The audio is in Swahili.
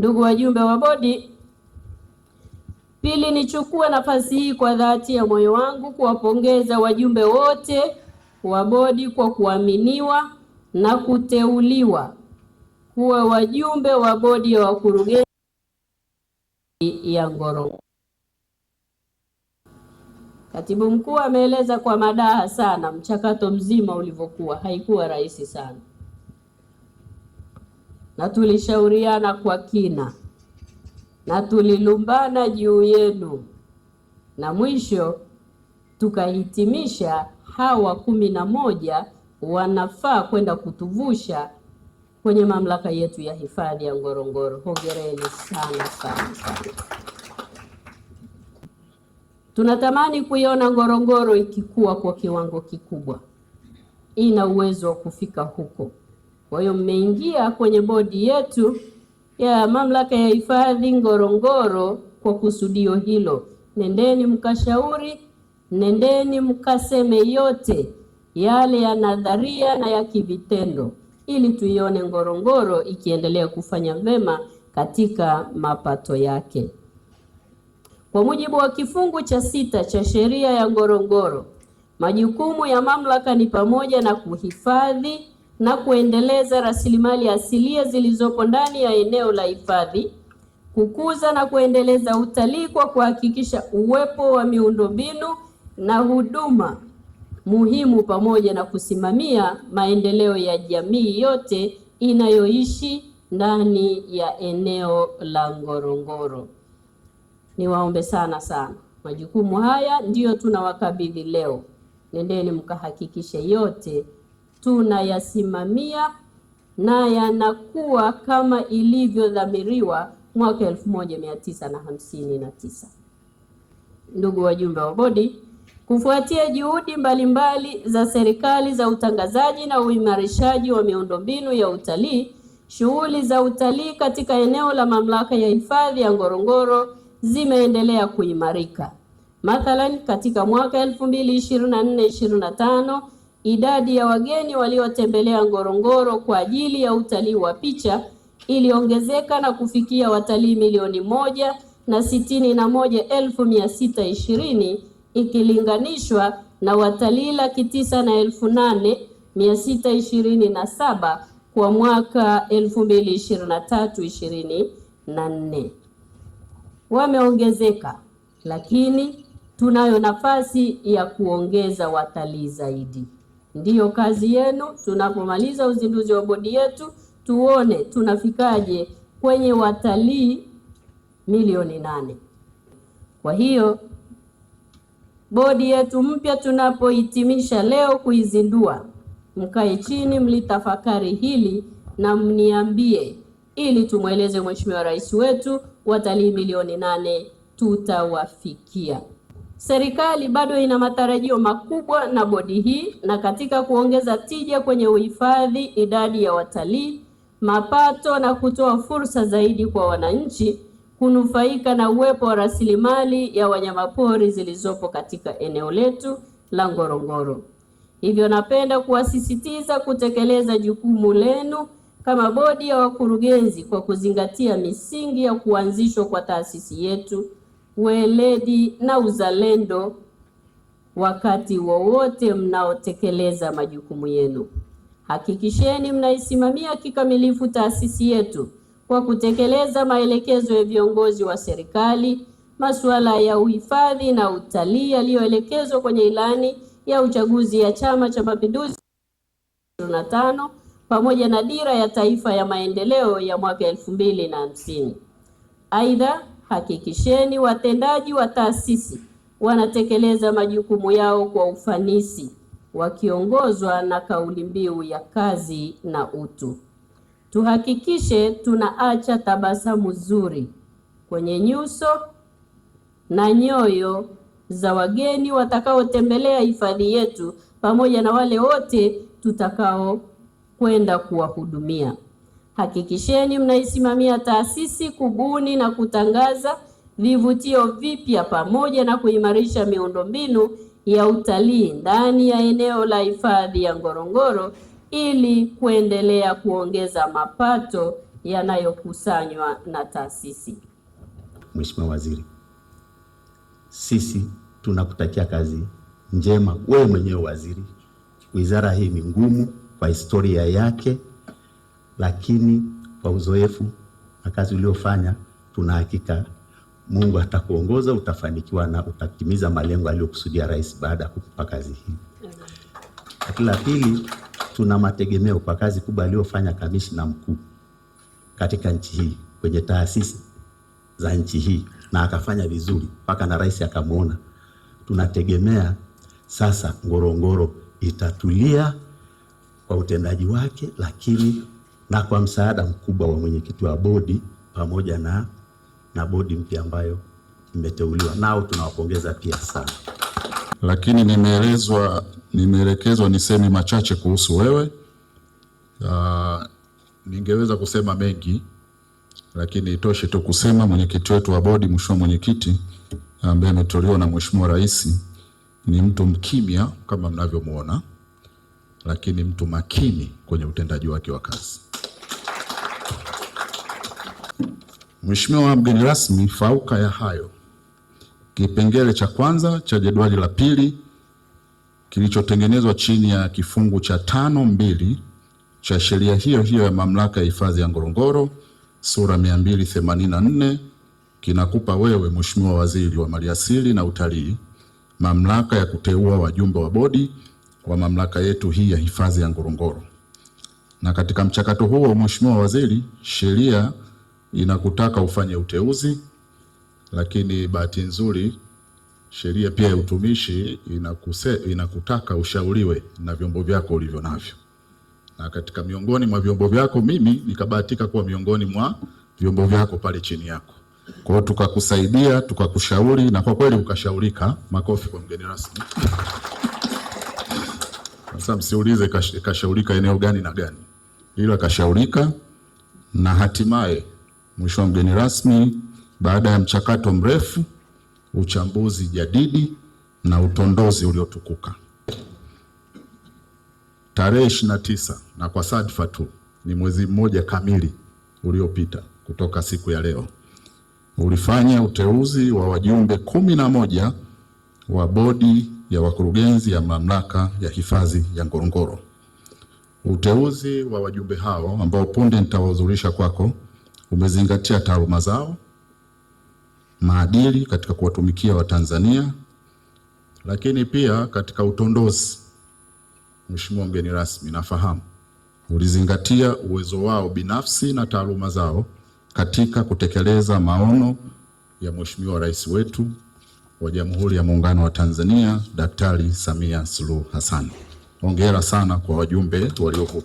Ndugu wajumbe wa bodi, pili, nichukue nafasi hii kwa dhati ya moyo wangu kuwapongeza wajumbe wote wa bodi kwa kuaminiwa na kuteuliwa kuwa wajumbe wa bodi ya wakurugenzi ya Ngorongoro. Katibu mkuu ameeleza kwa madaha sana mchakato mzima ulivyokuwa. Haikuwa rahisi sana, na tulishauriana kwa kina na tulilumbana juu yenu, na mwisho tukahitimisha hawa 11 wanafaa kwenda kutuvusha kwenye mamlaka yetu ya hifadhi ya Ngorongoro. Hongereni sana sana sana. Tunatamani kuiona Ngorongoro ikikua kwa kiwango kikubwa. Ina uwezo wa kufika huko. Kwa hiyo mmeingia kwenye bodi yetu ya mamlaka ya hifadhi Ngorongoro kwa kusudio hilo. Nendeni mkashauri, nendeni mkaseme yote yale ya nadharia na ya kivitendo, ili tuione Ngorongoro ikiendelea kufanya vema katika mapato yake. Kwa mujibu wa kifungu cha 6 cha sheria ya Ngorongoro, majukumu ya mamlaka ni pamoja na kuhifadhi na kuendeleza rasilimali asilia zilizopo ndani ya eneo la hifadhi, kukuza na kuendeleza utalii kwa kuhakikisha uwepo wa miundombinu na huduma muhimu, pamoja na kusimamia maendeleo ya jamii yote inayoishi ndani ya eneo la Ngorongoro. Niwaombe sana sana, majukumu haya ndiyo tunawakabidhi leo. Nendeni mkahakikishe yote tunayasimamia na yanakuwa kama ilivyodhamiriwa mwaka 1959. Ndugu wajumbe wa bodi, kufuatia juhudi mbalimbali za serikali za utangazaji na uimarishaji wa miundombinu ya utalii, shughuli za utalii katika eneo la mamlaka ya hifadhi ya Ngorongoro zimeendelea kuimarika. Mathalan, katika mwaka 2024-2025 idadi ya wageni waliotembelea Ngorongoro kwa ajili ya utalii wa picha iliongezeka na kufikia watalii 1,061,620 ikilinganishwa na watalii 908,627 kwa mwaka 2023-2024. Wameongezeka, lakini tunayo nafasi ya kuongeza watalii zaidi. Ndiyo kazi yenu. Tunapomaliza uzinduzi wa bodi yetu, tuone tunafikaje kwenye watalii milioni 8. Kwa hiyo bodi yetu mpya tunapohitimisha leo kuizindua, mkae chini mlitafakari hili na mniambie, ili tumweleze Mheshimiwa Rais wetu watalii milioni 8 tutawafikia. Serikali bado ina matarajio makubwa na bodi hii, na katika kuongeza tija kwenye uhifadhi, idadi ya watalii, mapato na kutoa fursa zaidi kwa wananchi kunufaika na uwepo wa rasilimali ya wanyamapori zilizopo katika eneo letu la Ngorongoro. Hivyo napenda kuwasisitiza kutekeleza jukumu lenu kama bodi ya wakurugenzi kwa kuzingatia misingi ya kuanzishwa kwa taasisi yetu, weledi na uzalendo wakati wowote mnaotekeleza majukumu yenu. Hakikisheni mnaisimamia kikamilifu taasisi yetu kwa kutekeleza maelekezo ya viongozi wa serikali, masuala ya uhifadhi na utalii yaliyoelekezwa kwenye ilani ya uchaguzi ya Chama cha Mapinduzi 2025 pamoja na dira ya taifa ya maendeleo ya mwaka 2050. Aidha, hakikisheni watendaji wa taasisi wanatekeleza majukumu yao kwa ufanisi, wakiongozwa na kauli mbiu ya kazi na utu. Tuhakikishe tunaacha tabasamu zuri kwenye nyuso na nyoyo za wageni watakaotembelea hifadhi yetu, pamoja na wale wote tutakao kwenda kuwahudumia. Hakikisheni mnaisimamia taasisi kubuni na kutangaza vivutio vipya pamoja na kuimarisha miundombinu ya utalii ndani ya eneo la hifadhi ya Ngorongoro ili kuendelea kuongeza mapato yanayokusanywa na taasisi. Mheshimiwa Waziri, sisi tunakutakia kazi njema, wewe mwenyewe waziri. Wizara hii ni ngumu kwa historia yake, lakini kwa uzoefu na kazi uliofanya tuna hakika Mungu atakuongoza, utafanikiwa na utatimiza malengo aliyokusudia Rais baada ya kukupa kazi hii. Lakini la pili, tuna mategemeo kwa kazi kubwa aliyofanya kamishna mkuu katika nchi hii kwenye taasisi za nchi hii, na akafanya vizuri mpaka na Rais akamuona. Tunategemea sasa Ngorongoro itatulia kwa utendaji wake, lakini na kwa msaada mkubwa wa mwenyekiti wa bodi pamoja na bodi mpya ambayo imeteuliwa, nao tunawapongeza pia sana. Lakini nimeelekezwa niseme machache kuhusu wewe. Ningeweza kusema mengi, lakini itoshe tu kusema mwenyekiti wetu wa bodi, mheshimiwa mwenyekiti ambaye ameteuliwa na Mheshimiwa Rais, ni mtu mkimya kama mnavyomuona, lakini mtu makini kwenye utendaji wake wa kazi. Mheshimiwa mgeni rasmi, fauka ya hayo, kipengele cha kwanza cha jedwali la pili kilichotengenezwa chini ya kifungu cha 5(2) cha sheria hiyo hiyo ya mamlaka ya hifadhi ya Ngorongoro sura 284 kinakupa wewe Mheshimiwa Waziri wa Maliasili na Utalii mamlaka ya kuteua wajumbe wa bodi wa mamlaka yetu hii ya hifadhi ya Ngorongoro. Na katika mchakato huo, Mheshimiwa Waziri, sheria inakutaka ufanye uteuzi, lakini bahati nzuri sheria pia ya utumishi inakutaka ushauriwe na vyombo vyako ulivyo navyo. Na katika miongoni mwa vyombo vyako, mimi nikabahatika kuwa miongoni mwa vyombo vyako pale chini yako. Kwa hiyo tukakusaidia, tukakushauri, na kwa kweli ukashaurika. Makofi kwa mgeni rasmi. Sasa msiulize kashaurika eneo gani na gani, ila kashaurika. Na hatimaye mheshimiwa mgeni rasmi, baada ya mchakato mrefu, uchambuzi jadidi na utondozi uliotukuka, tarehe 29 na kwa sadfa tu ni mwezi mmoja kamili uliopita kutoka siku ya leo, ulifanya uteuzi wa wajumbe 11 wa bodi ya wakurugenzi ya mamlaka ya hifadhi ya Ngorongoro. Uteuzi wa wajumbe hao ambao punde nitawahudhurisha kwako umezingatia taaluma zao, maadili katika kuwatumikia Watanzania, lakini pia katika utondozi, mheshimiwa mgeni rasmi, nafahamu ulizingatia uwezo wao binafsi na taaluma zao katika kutekeleza maono ya Mheshimiwa Rais wetu wa Jamhuri ya Muungano wa Tanzania, Daktari Samia Suluhu Hassan. Hongera sana kwa wajumbe waliokuwa.